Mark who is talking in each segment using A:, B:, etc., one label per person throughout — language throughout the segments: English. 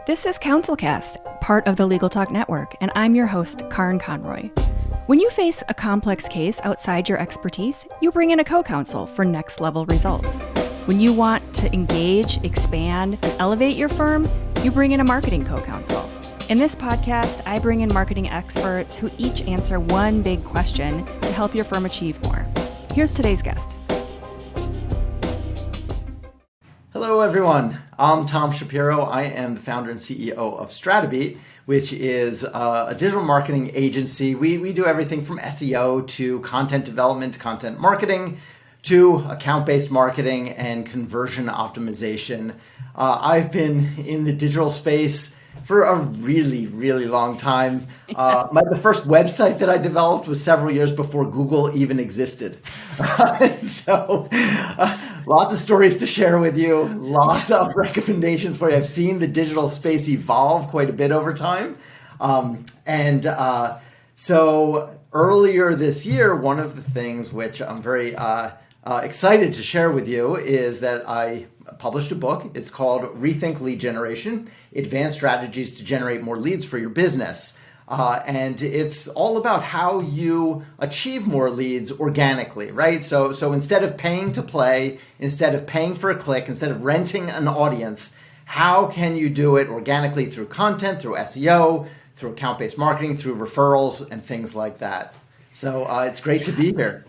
A: This is CounselCast, part of the Legal Talk Network, and I'm your host, Karin Conroy. When you face a complex case outside your expertise, you bring in a co-counsel for next-level results. When you want to engage, expand, and elevate your firm, you bring in a marketing co-counsel. In this podcast, I bring in marketing experts who each answer one big question to help your firm achieve more. Here's today's guest.
B: Hello, everyone. I'm Tom Shapiro. I am the founder and CEO of Stratabeat, which is a digital marketing agency. We do everything from SEO to content development, to content marketing, to account-based marketing and conversion optimization. I've been in the digital space for a really, really long time. The first website that I developed was several years before Google even existed. So lots of stories to share with you, lots of recommendations for you. I've seen the digital space evolve quite a bit over time. So earlier this year, one of the things which I'm very excited to share with you is that I published a book. It's called Rethink Lead Generation, Advanced Strategies to Generate More Leads for Your Business. And it's all about how you achieve more leads organically, right? So instead of paying to play, instead of paying for a click, instead of renting an audience, how can you do it organically through content, through SEO, through account-based marketing, through referrals, and things like that. So it's great to be here.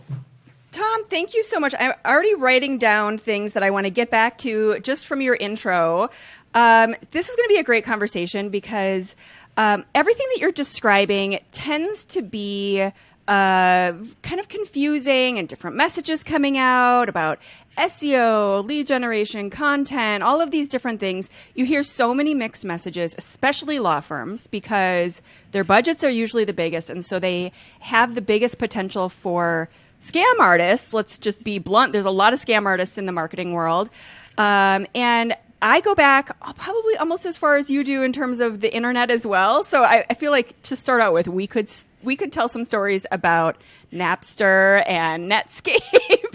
A: Tom, thank you so much. I'm already writing down things that I want to get back to just from your intro. This is going to be a great conversation because everything that you're describing tends to be kind of confusing and different messages coming out about SEO, lead generation, content, all of these different things. You hear so many mixed messages, especially law firms, because their budgets are usually the biggest. And so they have the biggest potential for scam artists. Let's just be blunt. There's a lot of scam artists in the marketing world. And I go back probably almost as far as you do in terms of the internet as well. So I feel like to start out with, we could tell some stories about Napster and Netscape.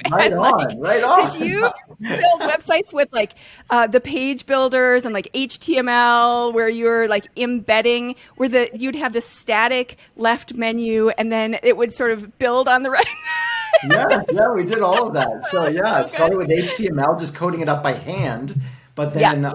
B: Right on.
A: Did you build websites with like the page builders and like HTML where you're like embedding where you'd have the static left menu and then it would sort of build on the right?
B: Yeah, we did all of that. So it started with HTML, just coding it up by hand. But then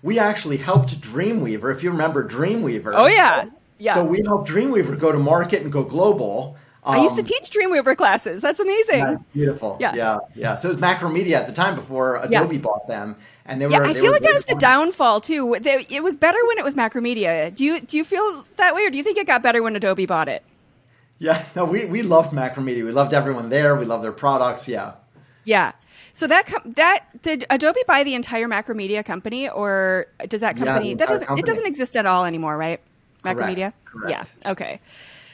B: we actually helped Dreamweaver, if you remember Dreamweaver.
A: Oh, yeah.
B: So we helped Dreamweaver go to market and go global.
A: I used to teach Dreamweaver classes. That's amazing.
B: That's beautiful. Yeah. So it was Macromedia at the time before Adobe bought them. And they were.
A: I feel like that was the downfall, too. It was better when it was Macromedia. Do you feel that way, or do you think it got better when Adobe bought it?
B: Yeah, no, we loved Macromedia. We loved everyone there. We loved their products.
A: Yeah. So did Adobe buy the entire Macromedia company, or does that company it doesn't exist at all anymore, right? Macromedia?
B: Correct.
A: Yeah. Okay.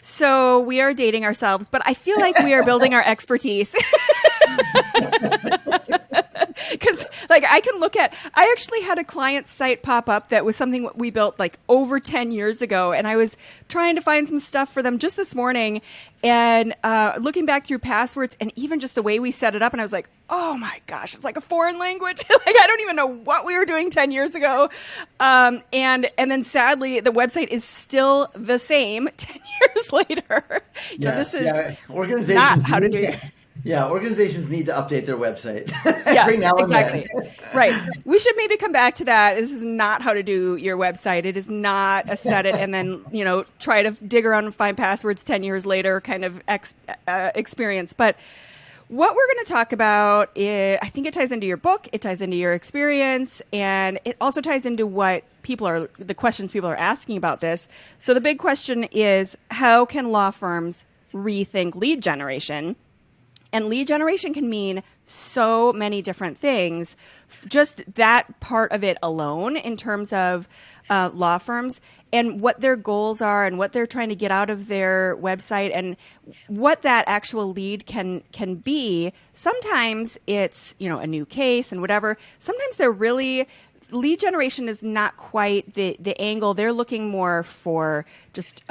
A: So we are dating ourselves, but I feel like we are building our expertise. Because I actually had a client site pop up that was something we built like over 10 years ago. And I was trying to find some stuff for them just this morning and looking back through passwords and even just the way we set it up. And I was like, oh my gosh, it's like a foreign language. Like, I don't even know what we were doing 10 years ago. And then sadly, the website is still the same 10 years later.
B: Yes,
A: this is
B: organizations
A: not how to do it.
B: Yeah, organizations need to update their website
A: every
B: now and
A: exactly.
B: then.
A: Right. We should maybe come back to that. This is not how to do your website. It is not a set it and then, try to dig around and find passwords 10 years later kind of experience. But what we're going to talk about I think it ties into your book, it ties into your experience, and it also ties into the questions people are asking about this. So the big question is, how can law firms rethink lead generation? And lead generation can mean so many different things. Just that part of it alone in terms of law firms and what their goals are and what they're trying to get out of their website and what that actual lead can be. Sometimes it's, a new case and whatever. Sometimes lead generation is not quite the angle. They're looking more for just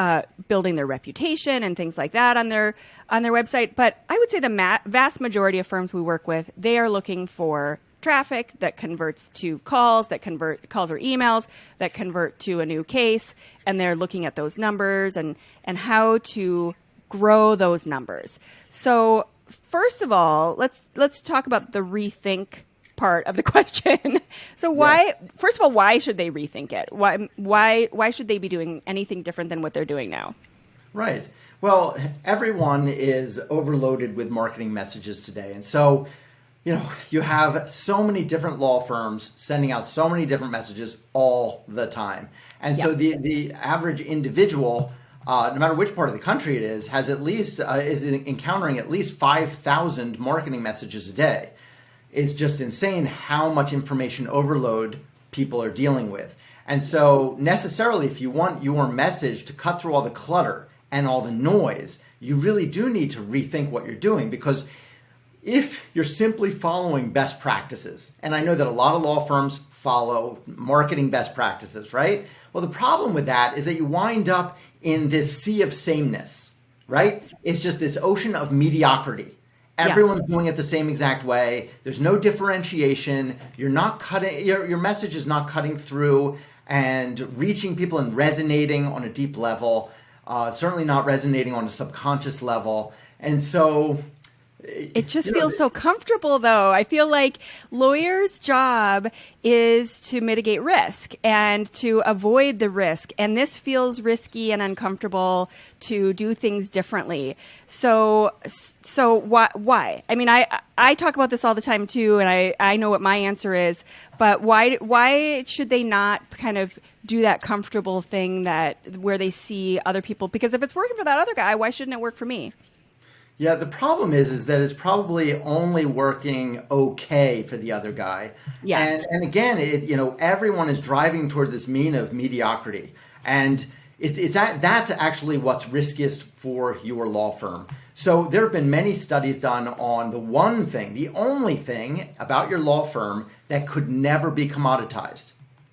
A: building their reputation and things like that on their website. But I would say the vast majority of firms we work with, they are looking for traffic, that converts to calls, that convert calls or emails, that convert to a new case, and they're looking at those numbers and how to grow those numbers. So first of all, let's talk about the rethink part of the question. So first of all, why should they rethink it? Why should they be doing anything different than what they're doing now?
B: Right. Well, everyone is overloaded with marketing messages today. And so, you have so many different law firms sending out so many different messages all the time. And so the average individual, no matter which part of the country it is, has at least is encountering at least 5,000 marketing messages a day. It's just insane how much information overload people are dealing with. And so necessarily, if you want your message to cut through all the clutter and all the noise, you really do need to rethink what you're doing, because if you're simply following best practices, and I know that a lot of law firms follow marketing best practices, right? Well, the problem with that is that you wind up in this sea of sameness, right? It's just this ocean of mediocrity. Everyone's doing it the same exact way. There's no differentiation. You're not cutting, your message is not cutting through and reaching people and resonating on a deep level. Certainly not resonating on a subconscious level. And so
A: it just feels so comfortable, though. I feel like lawyers' job is to mitigate risk and to avoid the risk. And this feels risky and uncomfortable to do things differently. So why? I mean, I talk about this all the time, too, and I know what my answer is. But why should they not kind of do that comfortable thing where they see other people? Because if it's working for that other guy, why shouldn't it work for me?
B: Yeah, the problem is that it's probably only working okay for the other guy.
A: Yeah.
B: And again, everyone is driving toward this mean of mediocrity. And that's actually what's riskiest for your law firm. So there have been many studies done on the only thing about your law firm that could never be commoditized.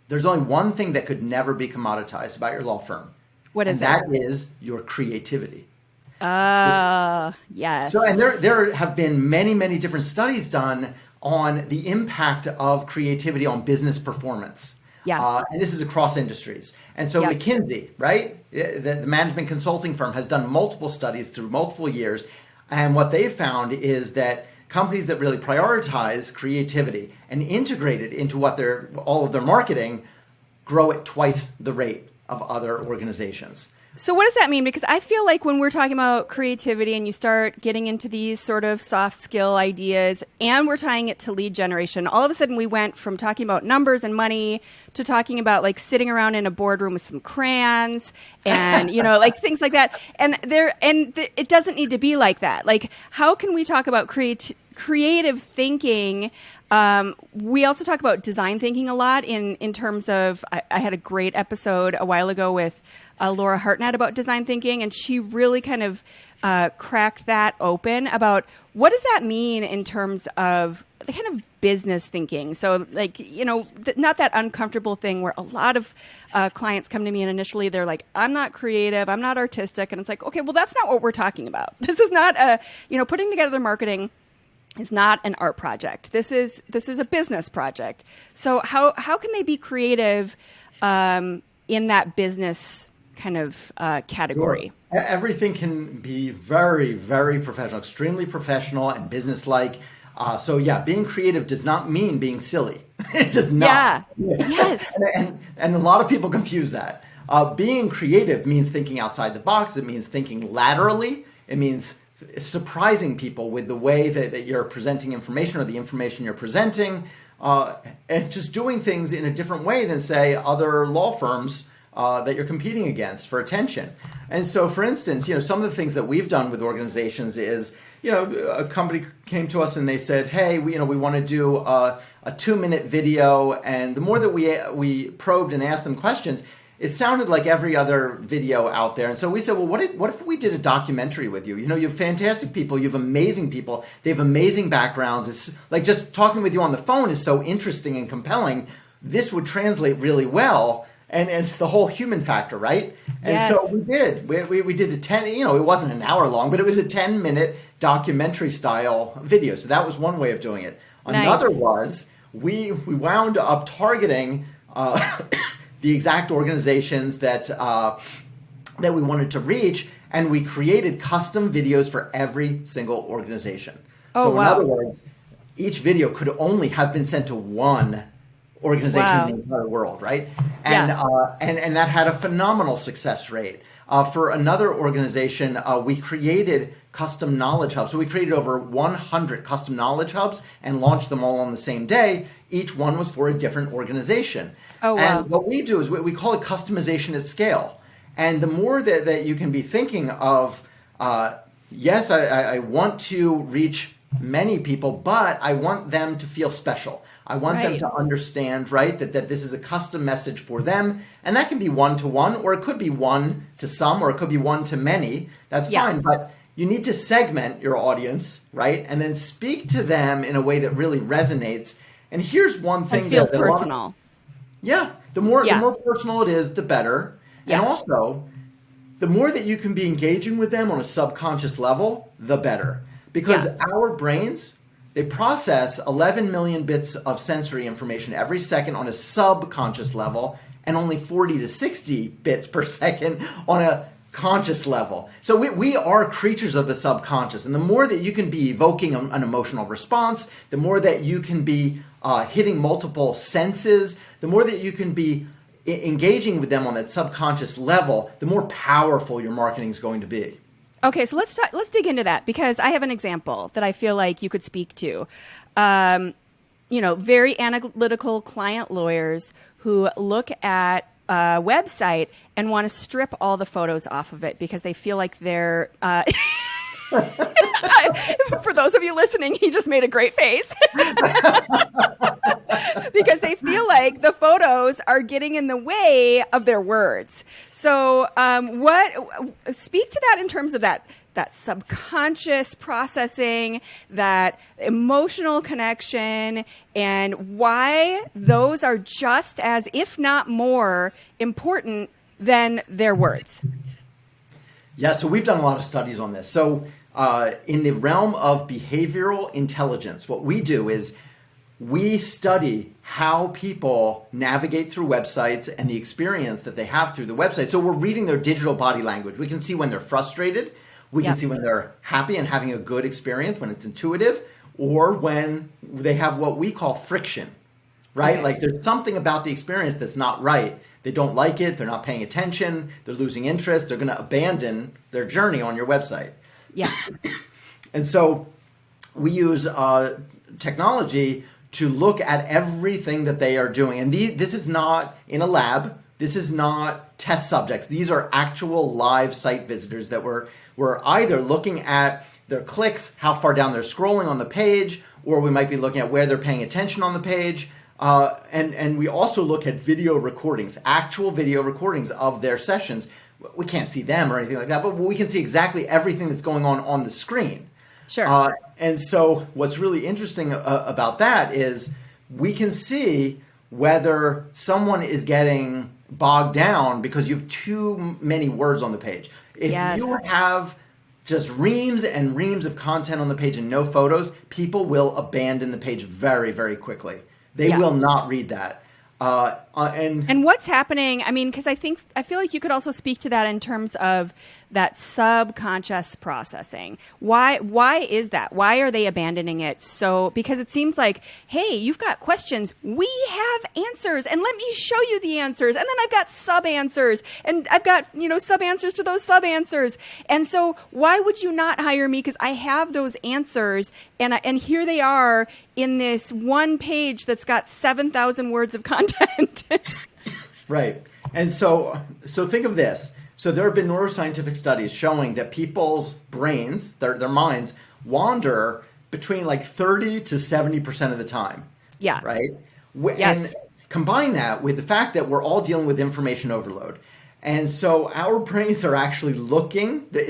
B: There's only one thing that could never be commoditized about your law firm.
A: What is that?
B: And that is your creativity.
A: Yes.
B: So, and there have been many, many different studies done on the impact of creativity on business performance.
A: Yeah.
B: And this is across industries. And so McKinsey, right, the management consulting firm, has done multiple studies through multiple years. And what they've found is that companies that really prioritize creativity and integrate it into all of their marketing grow at twice the rate of other organizations.
A: So what does that mean? Because I feel like when we're talking about creativity and you start getting into these sort of soft skill ideas and we're tying it to lead generation, all of a sudden we went from talking about numbers and money to talking about like sitting around in a boardroom with some crayons and, like things like that. And it doesn't need to be like that. Like, how can we talk about creative thinking? We also talk about design thinking a lot in terms of, I had a great episode a while ago with Laura Hartnett about design thinking, and she really kind of cracked that open about what does that mean in terms of the kind of business thinking. So like, not that uncomfortable thing where a lot of clients come to me and initially they're like, I'm not creative, I'm not artistic. And it's like, okay, well, that's not what we're talking about. This is not putting together marketing is not an art project. This is a business project. So how can they be creative in that business kind of category?
B: Sure. Everything can be very, very professional, extremely professional and business-like. So being creative does not mean being silly. It does not.
A: Yeah. Yes.
B: and a lot of people confuse that. Being creative means thinking outside the box. It means thinking laterally. It means surprising people with the way that you're presenting information or the information you're presenting, and just doing things in a different way than, say, other law firms that you're competing against for attention. And so, for instance, some of the things that we've done with organizations is, a company came to us and they said, hey, we want to do a 2-minute video. And the more that we probed and asked them questions, it sounded like every other video out there. And so we said, well, what if we did a documentary with you? You have fantastic people. You have amazing people. They have amazing backgrounds. It's like just talking with you on the phone is so interesting and compelling. This would translate really well. And it's the whole human factor, right? And
A: yes.
B: So we did. We did a 10, it wasn't an hour long, but it was a 10-minute documentary style video. So that was one way of doing it.
A: Nice.
B: Another was we wound up targeting the exact organizations that we wanted to reach, and we created custom videos for every single organization.
A: Oh,
B: so
A: wow.
B: in other words, each video could only have been sent to one organization in the entire world, right? And and that had a phenomenal success rate. For another organization, we created custom knowledge hubs. So we created over 100 custom knowledge hubs and launched them all on the same day. Each one was for a different organization.
A: Oh, wow.
B: And what we do is we call it customization at scale. And the more that you can be thinking of, yes, I want to reach many people, but I want them to feel special. I want them to understand, right, that this is a custom message for them. And that can be one-to-one, or it could be one to some, or it could be one to many. That's fine. But you need to segment your audience, right? And then speak to them in a way that really resonates. And here's one thing
A: that feels personal.
B: The more personal it is, the better. And also, the more that you can be engaging with them on a subconscious level, the better. Because our brains, they process 11 million bits of sensory information every second on a subconscious level, and only 40 to 60 bits per second on a conscious level. So we are creatures of the subconscious. And the more that you can be evoking an emotional response, the more that you can be hitting multiple senses, the more that you can be engaging with them on that subconscious level, the more powerful your marketing is going to be.
A: Okay, so let's dig into that, because I have an example that I feel like you could speak to. Very analytical client lawyers who look at a website and want to strip all the photos off of it because they feel like they're... For those of you listening, he just made a great face. Because they feel like the photos are getting in the way of their words. So speak to that in terms of that subconscious processing, that emotional connection, and why those are just as, if not more, important than their words.
B: Yeah, so we've done a lot of studies on this. So in the realm of behavioral intelligence, what we do is we study how people navigate through websites and the experience that they have through the website. So we're reading their digital body language. We can see when they're frustrated. We can see when they're happy and having a good experience, when it's intuitive, or when they have what we call friction, right? Okay. Like there's something about the experience that's not right. They don't like it. They're not paying attention. They're losing interest. They're going to abandon their journey on your website. Yeah. And so we use technology to look at everything that they are doing. And this is not in a lab. This is not test subjects. These are actual live site visitors that we're either looking at their clicks, how far down they're scrolling on the page, or we might be looking at where they're paying attention on the page. And we also look at video recordings, actual video recordings of their sessions. We can't see them or anything like that, but we can see exactly everything that's going on the screen.
A: Sure.
B: And so what's really interesting about that is we can see whether someone is getting bogged down because you have too many words on the page. If you have just reams and reams of content on the page and no photos, people will abandon the page very, very quickly. They will not read that. And
A: what's happening? I mean, because I feel like you could also speak to that in terms of that subconscious processing. Why is that? Why are they abandoning it? So, because it seems like, hey, you've got questions. We have answers, and let me show you the answers. And then I've got sub answers, and I've got, sub answers to those sub answers. And so why would you not hire me? Because I have those answers, and here they are in this one page that's got 7,000 words of content.
B: Right. And so think of this. So there have been neuroscientific studies showing that people's brains, their minds, wander between like 30 to 70% of the time. Yeah. Right?
A: Yes.
B: And combine that with the fact that we're all dealing with information overload. And so our brains are actually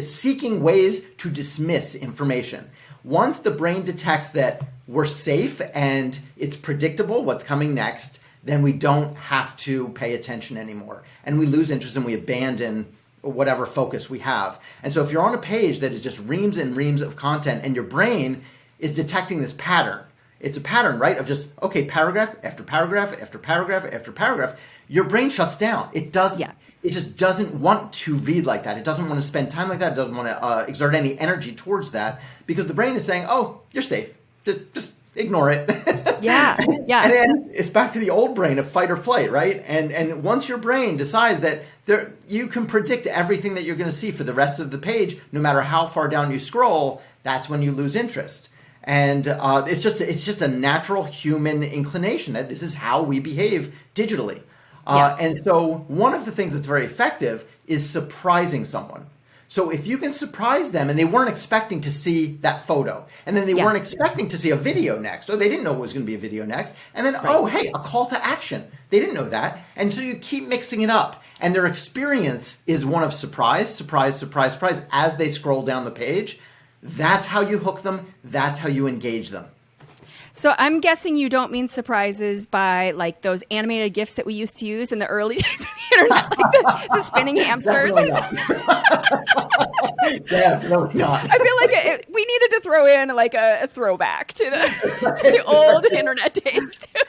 B: seeking ways to dismiss information. Once the brain detects that we're safe and it's predictable what's coming next, then we don't have to pay attention anymore. And we lose interest and we abandon whatever focus we have. And so if you're on a page that is just reams and reams of content and your brain is detecting this pattern, it's a pattern, right? Of just, okay, paragraph after paragraph after paragraph after paragraph, your brain shuts down. It does.
A: Yeah.
B: It just doesn't want to read like that. It doesn't want to spend time like that. It doesn't want to exert any energy towards that because the brain is saying, oh, you're safe. Just ignore it.
A: Yeah. Yeah.
B: And then it's back to the old brain of fight or flight, right? And once your brain decides that you can predict everything that you're going to see for the rest of the page, no matter how far down you scroll, that's when you lose interest. And it's just a natural human inclination that this is how we behave digitally. And so one of the things that's very effective is surprising someone. So if you can surprise them and they weren't expecting to see that photo, and then they weren't expecting to see a video next, or they didn't know it was going to be a video next, and then, oh, hey, a call to action. They didn't know that. And so you keep mixing it up. And their experience is one of surprise, surprise, surprise, surprise as they scroll down the page. That's how you hook them. That's how you engage them.
A: So I'm guessing you don't mean surprises by like those animated GIFs that we used to use in the early days of the internet, like the spinning hamsters.
B: Definitely not. Definitely not.
A: I feel like we needed to throw in like a throwback to the old internet days too.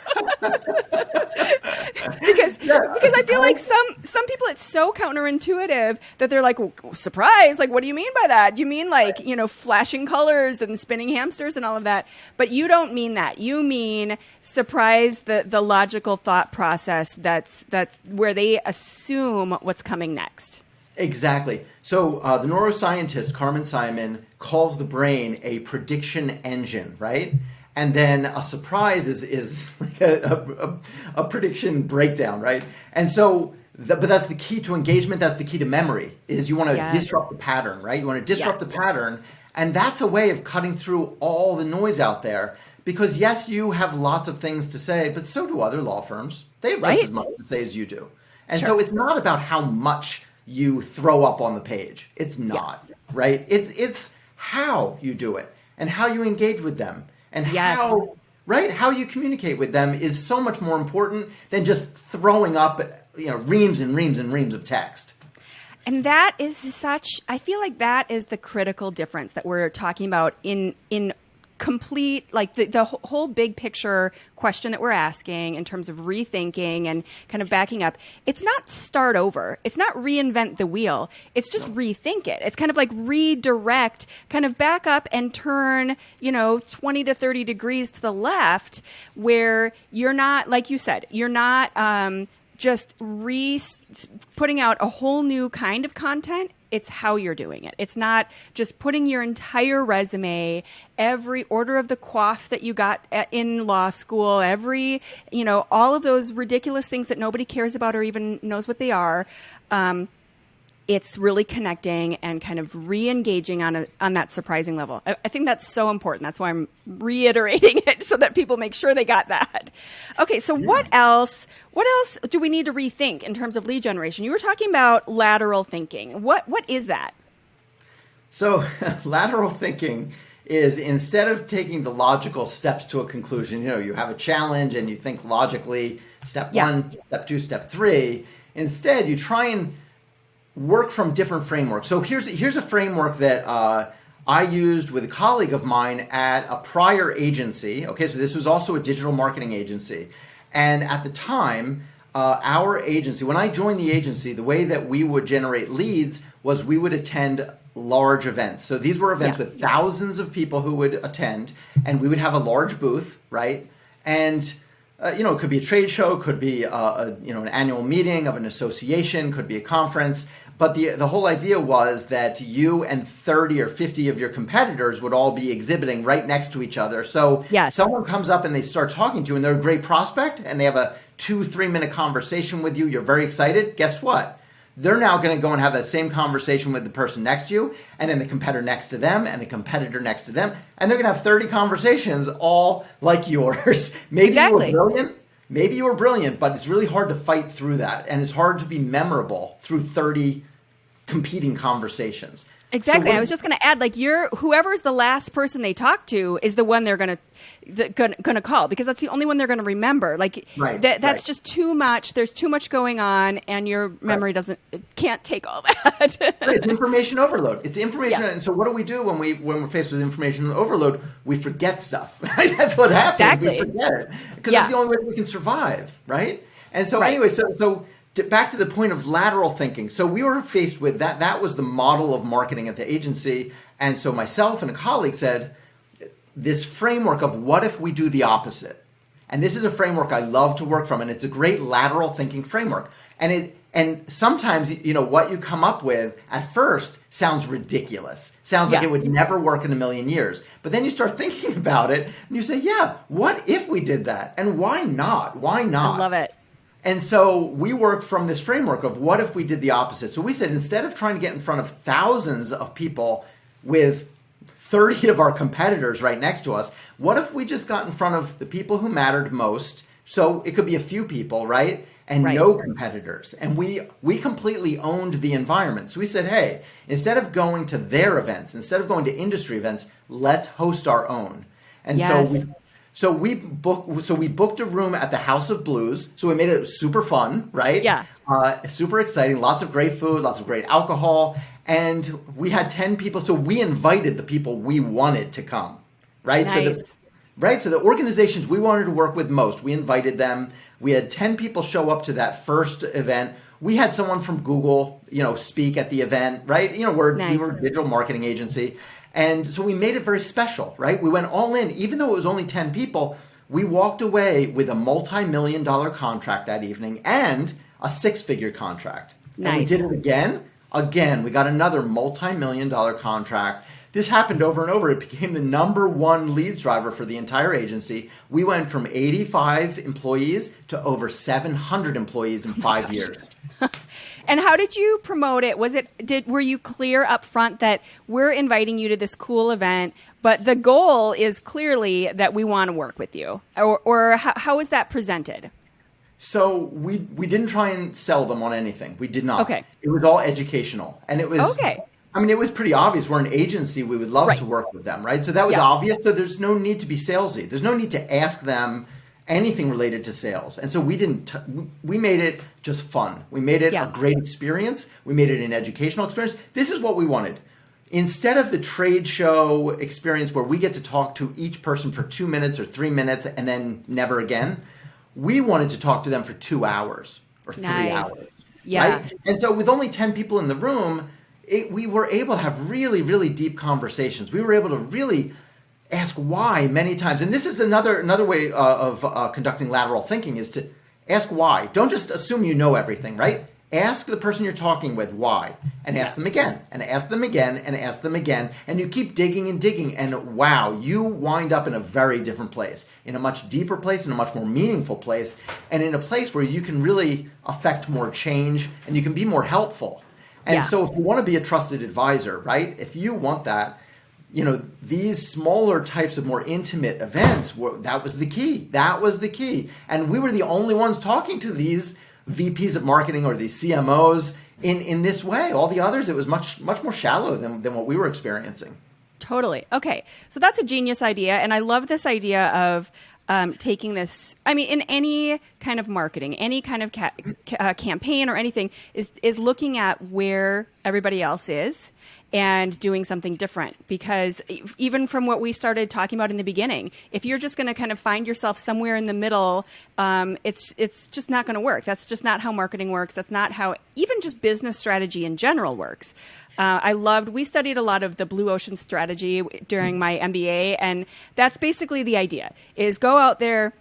A: because I feel like some people, it's so counterintuitive that they're like, well, surprise, like what do you mean by that? Do you mean like, flashing colors and spinning hamsters and all of that? But you don't mean that. You mean surprise the logical thought process that's where they assume what's coming next.
B: Exactly. So the neuroscientist Carmen Simon calls the brain a prediction engine, right? And then a surprise is like a prediction breakdown, right? And so, but that's the key to engagement. That's the key to memory. Is you want to disrupt the pattern, right? You want to disrupt the pattern, and that's a way of cutting through all the noise out there. Because yes, you have lots of things to say, but so do other law firms. They have just as much to say as you do. And so it's not about how much you throw up on the page. It's not, right? It's how you do it and how you engage with them and how you communicate with them is so much more important than just throwing up, reams and reams and reams of text.
A: And that is I feel like that is the critical difference that we're talking about in complete, like the whole big picture question that we're asking in terms of rethinking and kind of backing up. It's not start over. It's not reinvent the wheel. It's just rethink it. It's kind of like redirect, kind of back up and turn, 20 to 30 degrees to the left where you're not, like you said, you're not just putting out a whole new kind of content. It's how you're doing it. It's not just putting your entire resume, every order of the coif that you got in law school, every, all of those ridiculous things that nobody cares about or even knows what they are. It's really connecting and kind of re-engaging on that surprising level. I think that's so important. That's why I'm reiterating it so that people make sure they got that. Okay, so what else do we need to rethink in terms of lead generation? You were talking about lateral thinking. What is that?
B: So lateral thinking is instead of taking the logical steps to a conclusion, you have a challenge and you think logically, step one, step two, step three. Instead, you try and work from different frameworks. So here's a framework that I used with a colleague of mine at a prior agency. Okay, so this was also a digital marketing agency. And at the time, our agency, when I joined the agency, the way that we would generate leads was we would attend large events. So these were events with thousands of people who would attend, and we would have a large booth, right? And it could be a trade show, could be an annual meeting of an association, could be a conference. But the whole idea was that you and 30 or 50 of your competitors would all be exhibiting right next to each other. So someone comes up and they start talking to you and they're a great prospect and they have a 2-3 minute conversation with you. You're very excited. Guess what? They're now going to go and have that same conversation with the person next to you and then the competitor next to them and the competitor next to them. And they're going to have 30 conversations all like yours. Maybe you were brilliant. Maybe you were brilliant, but it's really hard to fight through that. And it's hard to be memorable through 30 competing conversations.
A: Exactly. I was just going to add, like, whoever's the last person they talk to is the one they're going to call, because that's the only one they're going to remember. Like, that's just too much. There's too much going on, and your memory can't take all that.
B: It's information overload. It's information. And so what do we do when we're faced with information overload? We forget stuff. Right? That's what happens.
A: Exactly.
B: We forget it because it's the only way we can survive. Right. And so anyway, so back to the point of lateral thinking. So we were faced with that. That was the model of marketing at the agency. And so myself and a colleague said, this framework of what if we do the opposite? And this is a framework I love to work from. And it's a great lateral thinking framework. And sometimes, what you come up with at first sounds ridiculous. Sounds like it would never work in a million years. But then you start thinking about it and you say, what if we did that? And why not? Why not?
A: I love it.
B: And so we worked from this framework of what if we did the opposite? So we said, instead of trying to get in front of thousands of people with 30 of our competitors right next to us, what if we just got in front of the people who mattered most? So it could be a few people, right? And no competitors. And we completely owned the environment. So we said, hey, instead of going to their events, instead of going to industry events, let's host our own. And so we booked a room at the House of Blues. So we made it super fun, right?
A: Yeah.
B: Super exciting. Lots of great food, lots of great alcohol. And we had 10 people. So we invited the people we wanted to come, right?
A: Nice.
B: So the organizations we wanted to work with most, we invited them. We had 10 people show up to that first event. We had someone from Google, speak at the event, right? We were a digital marketing agency. And so we made it very special, right? We went all in. Even though it was only 10 people, we walked away with a multi-million-dollar contract that evening and a six-figure contract.
A: Nice.
B: And we did it again. Again, we got another multi-million-dollar contract. This happened over and over. It became the number one leads driver for the entire agency. We went from 85 employees to over 700 employees in 5 years.
A: And how did you promote it? Were you clear up front that we're inviting you to this cool event, but the goal is clearly that we want to work with you? Or how is that presented?
B: So we didn't try and sell them on anything. We did not.
A: Okay.
B: It was all educational. And it was it was pretty obvious. We're an agency. We would love to work with them, right? So that was obvious. So there's no need to be salesy. There's no need to ask them anything related to sales. And so we made it just fun. We made it a great experience. We made it an educational experience. This is what we wanted. Instead of the trade show experience where we get to talk to each person for 2 minutes or 3 minutes and then never again, we wanted to talk to them for 2 hours or 3 hours.
A: Yeah.
B: Right? And so with only 10 people in the room, we were able to have really, really deep conversations. We were able to really ask why many times. And this is another way of conducting lateral thinking, is to ask why. Don't just assume you know everything, right? Ask the person you're talking with why, and ask them again, and ask them again, and ask them again. And you keep digging and digging, and wow, you wind up in a very different place, in a much deeper place, in a much more meaningful place, and in a place where you can really affect more change, and you can be more helpful. And so if you want to be a trusted advisor, right? If you want that, these smaller types of more intimate events, that was the key. That was the key. And we were the only ones talking to these VPs of marketing or these CMOs in this way. All the others, it was much more shallow than what we were experiencing.
A: Totally. Okay. So that's a genius idea. And I love this idea of taking this, in any kind of marketing, any kind of campaign or anything, is looking at where everybody else is and doing something different. Because even from what we started talking about in the beginning, if you're just going to kind of find yourself somewhere in the middle, it's just not going to work. That's just not how marketing works. That's not how even just business strategy in general works. We studied a lot of the blue ocean strategy during my MBA, and that's basically the idea, is go out there,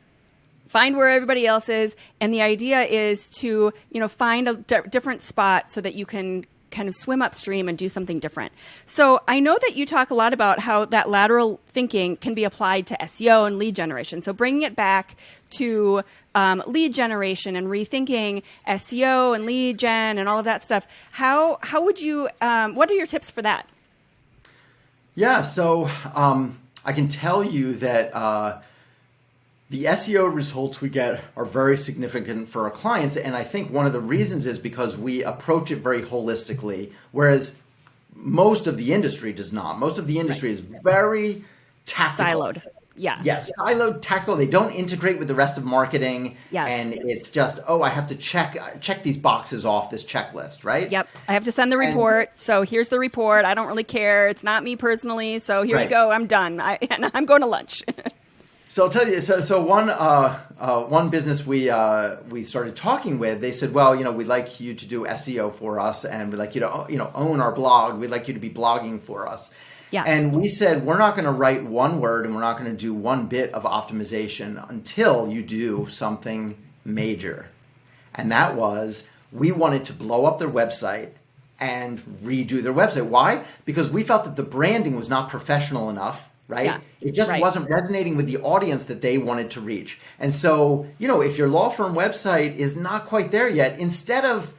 A: find where everybody else is, and the idea is to, find a different spot so that you can kind of swim upstream and do something different. So I know that you talk a lot about how that lateral thinking can be applied to SEO and lead generation. So bringing it back to lead generation and rethinking SEO and lead gen and all of that stuff, how would you, what are your tips for that?
B: Yeah, so I can tell you that the SEO results we get are very significant for our clients. And I think one of the reasons is because we approach it very holistically. Whereas most of the industry does not. Most of the industry is very tactical.
A: Siloed. Yeah.
B: Yes, siloed, tactical. They don't integrate with the rest of marketing.
A: Yes.
B: And it's just, I have to check these boxes off this checklist, right?
A: Yep. I have to send the report. So here's the report. I don't really care. It's not me personally. So here you go. I'm done. And I'm going to lunch.
B: So I'll tell you. So one business we started talking with, they said, well, we'd like you to do SEO for us, and we'd like you to own our blog. We'd like you to be blogging for us.
A: Yeah.
B: And we said, we're not going to write one word and we're not going to do one bit of optimization until you do something major. And that was, we wanted to blow up their website and redo their website. Why? Because we felt that the branding was not professional enough, right?
A: Yeah.
B: It just wasn't resonating with the audience that they wanted to reach. And so, if your law firm website is not quite there yet, instead of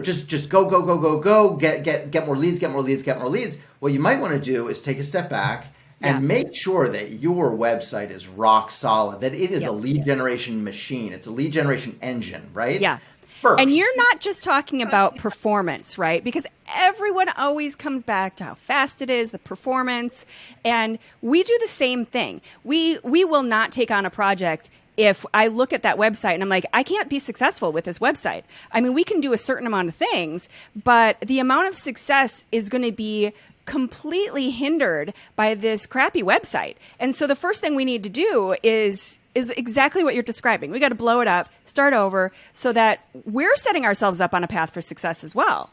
B: just go, get more leads. What you might want to do is take a step back and make sure that your website is rock solid, that it is a lead generation machine. It's a lead generation engine, right?
A: Yeah.
B: First.
A: And you're not just talking about performance, right? Because everyone always comes back to how fast it is, the performance. And we do the same thing. We will not take on a project if I look at that website and I'm like, I can't be successful with this website. I mean, we can do a certain amount of things, but the amount of success is going to be completely hindered by this crappy website. And so the first thing we need to do is exactly what you're describing. We got to blow it up, start over, so that we're setting ourselves up on a path for success as well.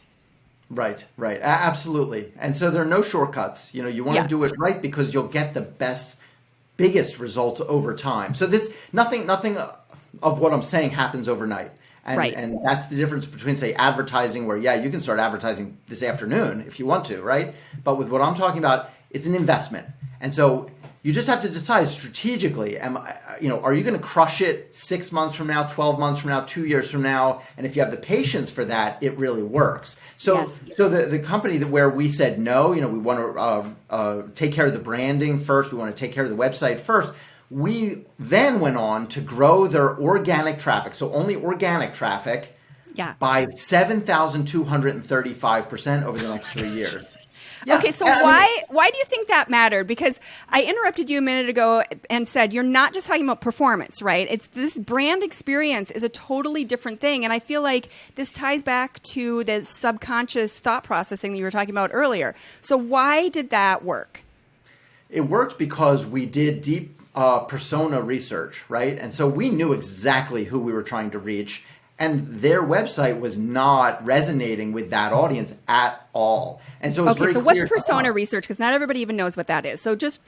B: Right. Absolutely. And so there are no shortcuts. You want to do it right because you'll get the biggest results over time. So nothing of what I'm saying happens overnight. And that's the difference between, say, advertising, where, you can start advertising this afternoon if you want to, right? But with what I'm talking about, it's an investment. And so you just have to decide strategically, are you going to crush it 6 months from now, 12 months from now, 2 years from now? And if you have the patience for that, it really works. So the company where we said no, we want to take care of the branding first. We want to take care of the website first. We then went on to grow their organic traffic. So only organic traffic by 7,235% over the next 3 years. Yeah.
A: Okay, so why do you think that mattered? Because I interrupted you a minute ago and said you're not just talking about performance, right? It's this brand experience is a totally different thing. And I feel like this ties back to the subconscious thought processing that you were talking about earlier. So why did that work?
B: It worked because we did deep persona research, right? And so we knew exactly who we were trying to reach. And their website was not resonating with that audience at all. And so it's very clear.
A: What's persona research? Because not everybody even knows what that is. So just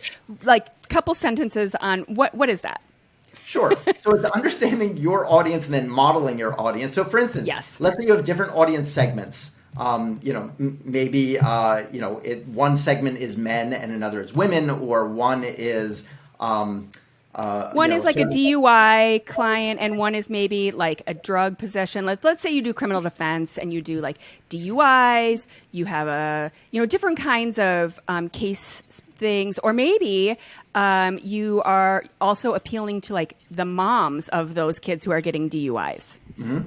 A: like a couple sentences on what is that?
B: Sure. So it's understanding your audience and then modeling your audience. So for instance, let's say you have different audience segments. Maybe one segment is men and another is women, or one is
A: one is like a DUI client, and one is maybe like a drug possession. Let's say you do criminal defense and you do like DUIs. You have different kinds of case things, or maybe you are also appealing to like the moms of those kids who are getting DUIs.
B: Mm-hmm.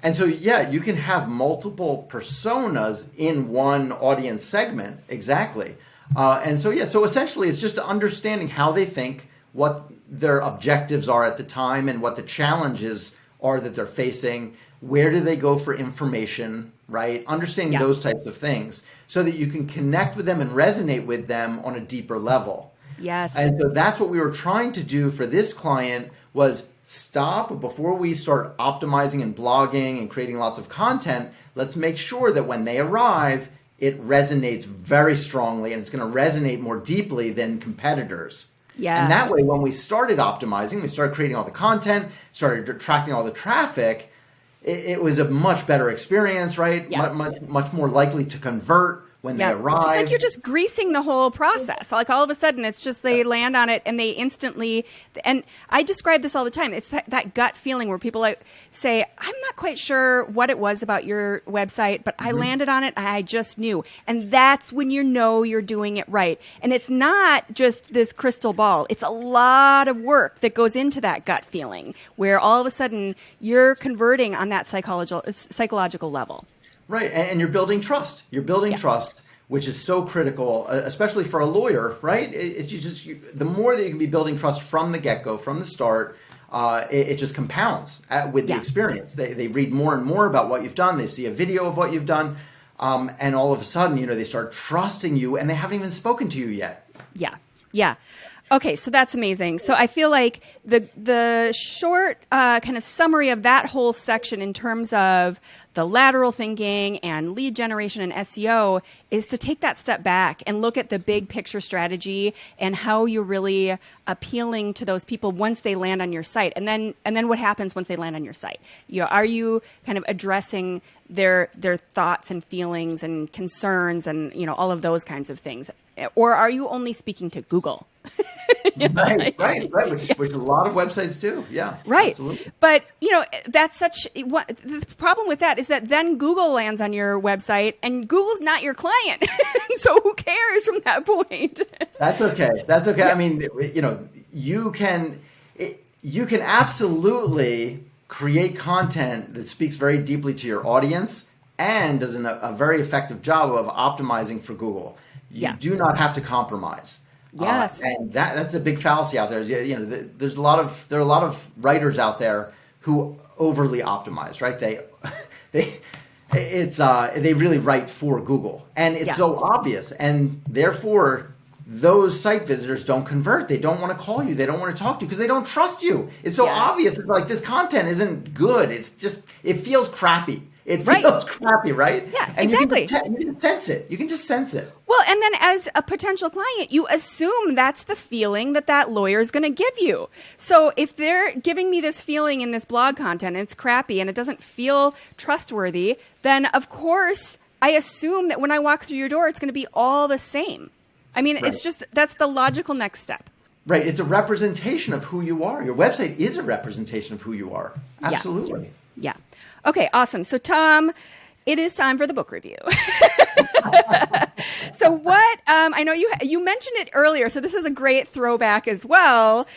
B: And so, you can have multiple personas in one audience segment. Exactly. So essentially it's just understanding how they think, what their objectives are at the time, and what the challenges are that they're facing. Where do they go for information, right? Understanding those types of things so that you can connect with them and resonate with them on a deeper level.
A: Yes.
B: And so that's what we were trying to do for this client, was stop before we start optimizing and blogging and creating lots of content. Let's make sure that when they arrive, it resonates very strongly, and it's going to resonate more deeply than competitors.
A: Yeah.
B: And that way, when we started optimizing, we started creating all the content, started attracting all the traffic, it was a much better experience, right?
A: Yeah.
B: Much more likely to convert when they arrive.
A: It's like you're just greasing the whole process. Like all of a sudden, it's just they land on it and they instantly. And I describe this all the time. It's that gut feeling where people say, "I'm not quite sure what it was about your website, but I landed on it. And I just knew." And that's when you know you're doing it right. And it's not just this crystal ball. It's a lot of work that goes into that gut feeling, where all of a sudden you're converting on that psychological level.
B: Right, and you're building trust. You're building trust, which is so critical, especially for a lawyer, right? It's just the more that you can be building trust from the get-go, from the start, it just compounds with the experience. They read more and more about what you've done. They see a video of what you've done. And all of a sudden, they start trusting you, and they haven't even spoken to you yet.
A: Yeah. Yeah. Okay, so that's amazing. So I feel like the short kind of summary of that whole section in terms of the lateral thinking and lead generation and SEO is to take that step back and look at the big picture strategy and how you're really appealing to those people once they land on your site. And then what happens once they land on your site? Are you kind of addressing their thoughts and feelings and concerns and all of those kinds of things? Or are you only speaking to Google?
B: Right. Which a lot of websites do. Yeah.
A: Right.
B: Absolutely.
A: But, that's the problem with that is that then Google lands on your website and Google's not your client. So who cares from that point? That's
B: okay. Yeah. I mean, you can absolutely create content that speaks very deeply to your audience and does a very effective job of optimizing for Google. You do not have to compromise.
A: Yes,
B: and that's a big fallacy out there. There are a lot of writers out there who overly optimize. Right? They really write for Google, and it's so obvious, and therefore those site visitors don't convert. They don't want to call you. They don't want to talk to you because they don't trust you. It's so obvious that like this content isn't good. It's just it feels crappy. It feels crappy, right?
A: Yeah,
B: and
A: exactly.
B: You can sense it. You can just sense it.
A: Well, and then as a potential client, you assume that's the feeling that lawyer is going to give you. So if they're giving me this feeling in this blog content and it's crappy and it doesn't feel trustworthy, then of course I assume that when I walk through your door, it's going to be all the same. I mean, it's just that's the logical next step.
B: Right. It's a representation of who you are. Your website is a representation of who you are. Absolutely.
A: Yeah. Okay, awesome. So, Tom, it is time for the book review. So what, I know you mentioned it earlier, so this is a great throwback as well.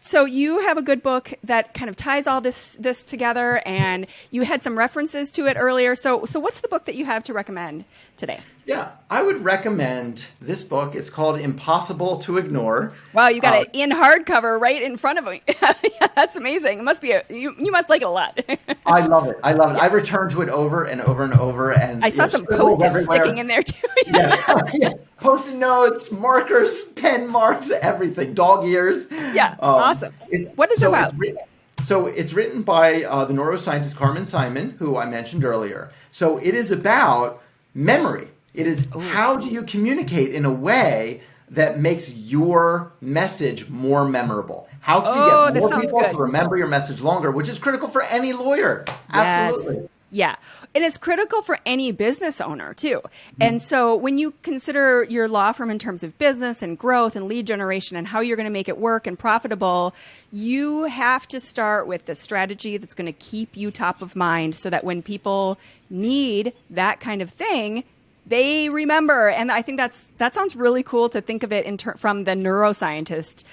A: So you have a good book that kind of ties all this together, and you had some references to it earlier. So what's the book that you have to recommend today?
B: Yeah, I would recommend this book. It's called Impossible to Ignore.
A: Wow, you got it in hardcover right in front of me. Yeah, that's amazing. It must be you must like it a lot.
B: I love it. I return to it over and over and over. And
A: I saw some Post-its sticking in there too.
B: Yeah. Post-it notes, markers, pen marks, everything. Dog ears.
A: Yeah, awesome. What is it about?
B: It's written by the neuroscientist Carmen Simon, who I mentioned earlier. So it is about memory. It is how do you communicate in a way that makes your message more memorable? How can you get more people to remember your message longer, which is critical for any lawyer. Absolutely.
A: Yes. Yeah. And it's critical for any business owner too. And so when you consider your law firm in terms of business and growth and lead generation and how you're going to make it work and profitable, you have to start with the strategy that's going to keep you top of mind so that when people need that kind of thing, they remember. And I think that sounds really cool to think of it from the neuroscientist.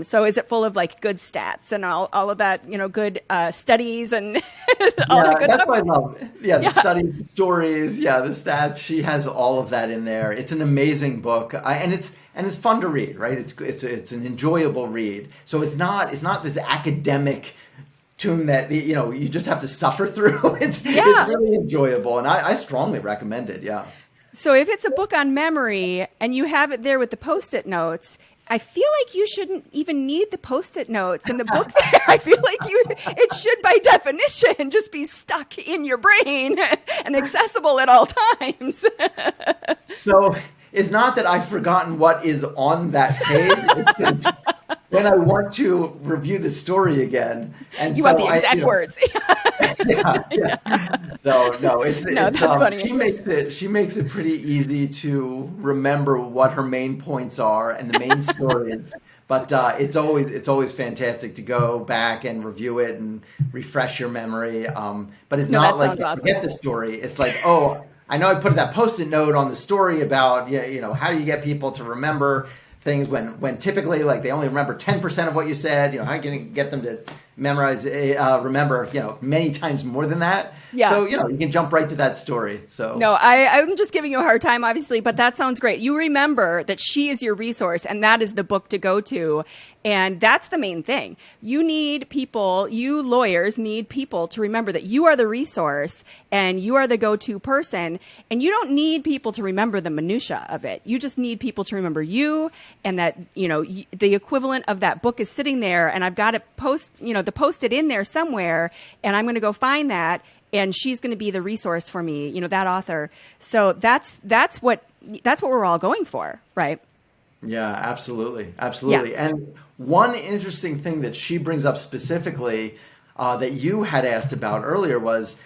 A: So is it full of like good stats and all of that, good studies and all that good
B: that's
A: stuff?
B: what I love. Yeah, the studies, the stories, the stats. She has all of that in there. It's an amazing book, and it's fun to read. Right? It's an enjoyable read. So it's not this academic tune that you just have to suffer through. It's really enjoyable, and I strongly recommend it. Yeah.
A: So if it's a book on memory and you have it there with the Post-it notes, I feel like you shouldn't even need the Post-it notes in the book there. I feel like it should by definition just be stuck in your brain and accessible at all times.
B: So it's not that I've forgotten what is on that page. It's when I want to review the story again. And
A: you want the exact words.
B: So no,
A: that's funny.
B: She makes it pretty easy to remember what her main points are and the main story is. But it's always fantastic to go back and review it and refresh your memory. But it's not like forget the story. It's like, I know I put that Post-it note on the story about how do you get people to remember things when typically like they only remember 10% of what you said. How can you get them to remember, many times more than that.
A: Yeah.
B: So, you can jump right to that story. So
A: no, I'm just giving you a hard time, obviously, but that sounds great. You remember that she is your resource, and that is the book to go to. And that's the main thing. You lawyers need people to remember that you are the resource and you are the go-to person. And you don't need people to remember the minutia of it. You just need people to remember you, and that, the equivalent of that book is sitting there, and I've got it posted in there somewhere, and I'm going to go find that. And she's going to be the resource for me, that author. So that's what we're all going for, right?
B: Yeah, absolutely. Absolutely. Yeah. And one interesting thing that she brings up specifically that you had asked about earlier was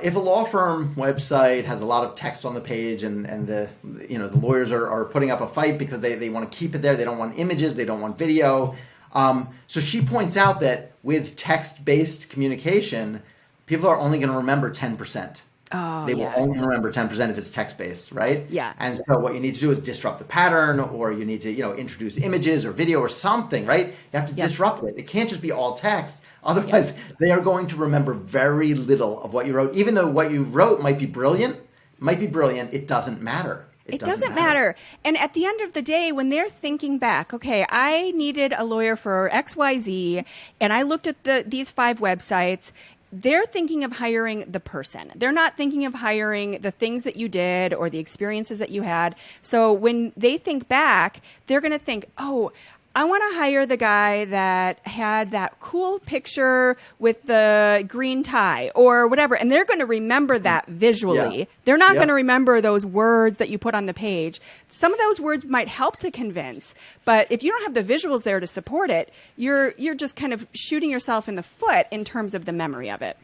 B: if a law firm website has a lot of text on the page and the lawyers are putting up a fight because they want to keep it there. They don't want images. They don't want video. So she points out that with text-based communication, people are only going to remember 10%. They will only remember 10% if it's text-based, right?
A: Yeah.
B: And so what you need to do is disrupt the pattern, or you need to, introduce images or video or something, right? You have to disrupt it. It can't just be all text. Otherwise, they are going to remember very little of what you wrote. Even though what you wrote might be brilliant, it doesn't matter.
A: It doesn't matter. And at the end of the day, when they're thinking back, okay, I needed a lawyer for XYZ, and I looked at these 5 websites, they're thinking of hiring the person. They're not thinking of hiring the things that you did or the experiences that you had. So when they think back, they're going to think, oh, I want to hire the guy that had that cool picture with the green tie or whatever. And they're going to remember that visually. Yeah. They're not going to remember those words that you put on the page. Some of those words might help to convince, but if you don't have the visuals there to support it, you're just kind of shooting yourself in the foot in terms of the memory of it.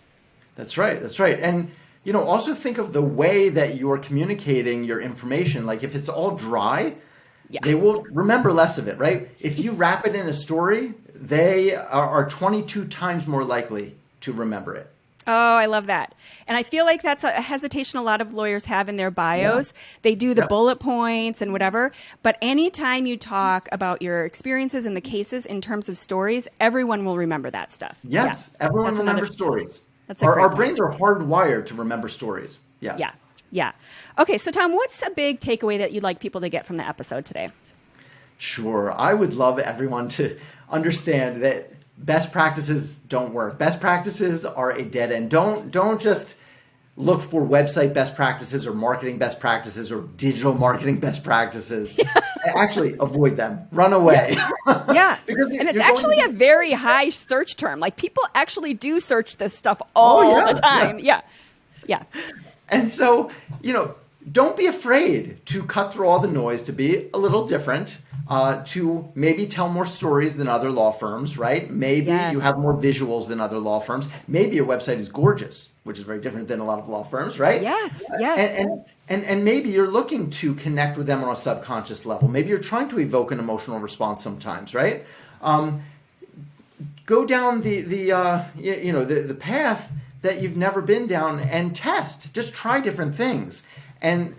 B: That's right. That's right. And, also think of the way that you're communicating your information. Like if it's all dry, they will remember less of it, right? If you wrap it in a story, they are 22 times more likely to remember it.
A: Oh, I love that. And I feel like that's a hesitation a lot of lawyers have in their bios. Yeah. They do the bullet points and whatever. But anytime you talk about your experiences and the cases in terms of stories, everyone will remember that stuff.
B: Yes, everyone remembers stories.
A: That's
B: our brains are hardwired to remember stories. Yeah.
A: Yeah. Okay, so Tom, what's a big takeaway that you'd like people to get from the episode today?
B: Sure. I would love everyone to understand that best practices don't work. Best practices are a dead end. Don't just look for website best practices or marketing best practices or digital marketing best practices. Actually, avoid them. Run away.
A: Yeah. And it's actually a very high search term. Like people actually do search this stuff all the time. Yeah.
B: And so, don't be afraid to cut through all the noise, to be a little different, to maybe tell more stories than other law firms, right? Maybe you have more visuals than other law firms. Maybe your website is gorgeous, which is very different than a lot of law firms, right?
A: Yes.
B: And maybe you're looking to connect with them on a subconscious level. Maybe you're trying to evoke an emotional response sometimes, right? Go down the path that you've never been down and test. Just try different things. And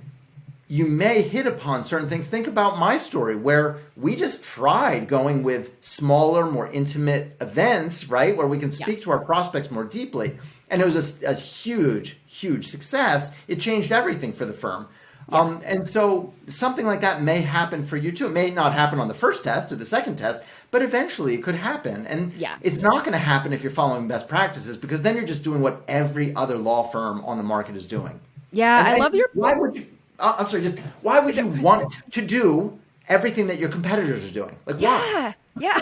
B: you may hit upon certain things. Think about my story where we just tried going with smaller, more intimate events, right? Where we can speak to our prospects more deeply. And it was a huge, huge success. It changed everything for the firm. And so something like that may happen for you too. It may not happen on the first test or the second test, but eventually it could happen. And it's not going to happen if you're following best practices, because then you're just doing what every other law firm on the market is doing.
A: Yeah, I love your...
B: Why would you... why would you want to do everything that your competitors are doing? Like, why?
A: Yeah,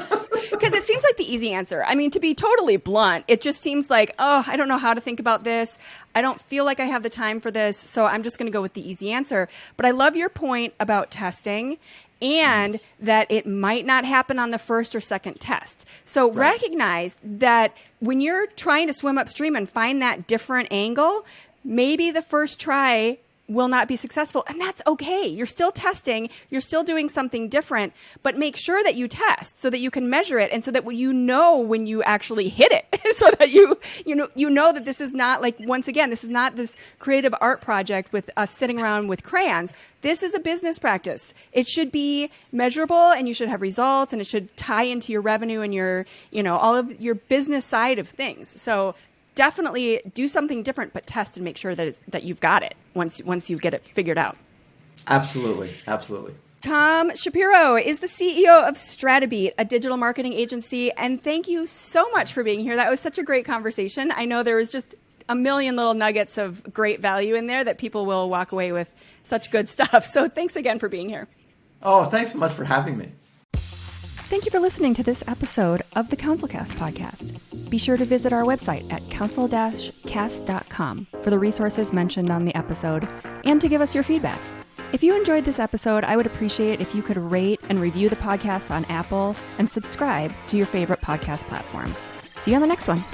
A: because it seems like the easy answer. I mean, to be totally blunt, it just seems like, I don't know how to think about this. I don't feel like I have the time for this, so I'm just going to go with the easy answer. But I love your point about testing and that it might not happen on the first or second test. So recognize that when you're trying to swim upstream and find that different angle, maybe the first try will not be successful. And that's okay. You're still testing. You're still doing something different, but make sure that you test so that you can measure it. And so that you know when you actually hit it, so that you know that this is not like, once again, this is not this creative art project with us sitting around with crayons. This is a business practice. It should be measurable and you should have results and it should tie into your revenue and your, all of your business side of things. So definitely do something different, but test and make sure that you've got it once you get it figured out.
B: Absolutely. Absolutely.
A: Tom Shapiro is the CEO of Stratabeat, a digital marketing agency. And thank you so much for being here. That was such a great conversation. I know there was just a million little nuggets of great value in there that people will walk away with such good stuff. So thanks again for being here.
B: Oh, thanks so much for having me.
A: Thank you for listening to this episode of the CouncilCast podcast. Be sure to visit our website at council-cast.com for the resources mentioned on the episode and to give us your feedback. If you enjoyed this episode, I would appreciate if you could rate and review the podcast on Apple and subscribe to your favorite podcast platform. See you on the next one.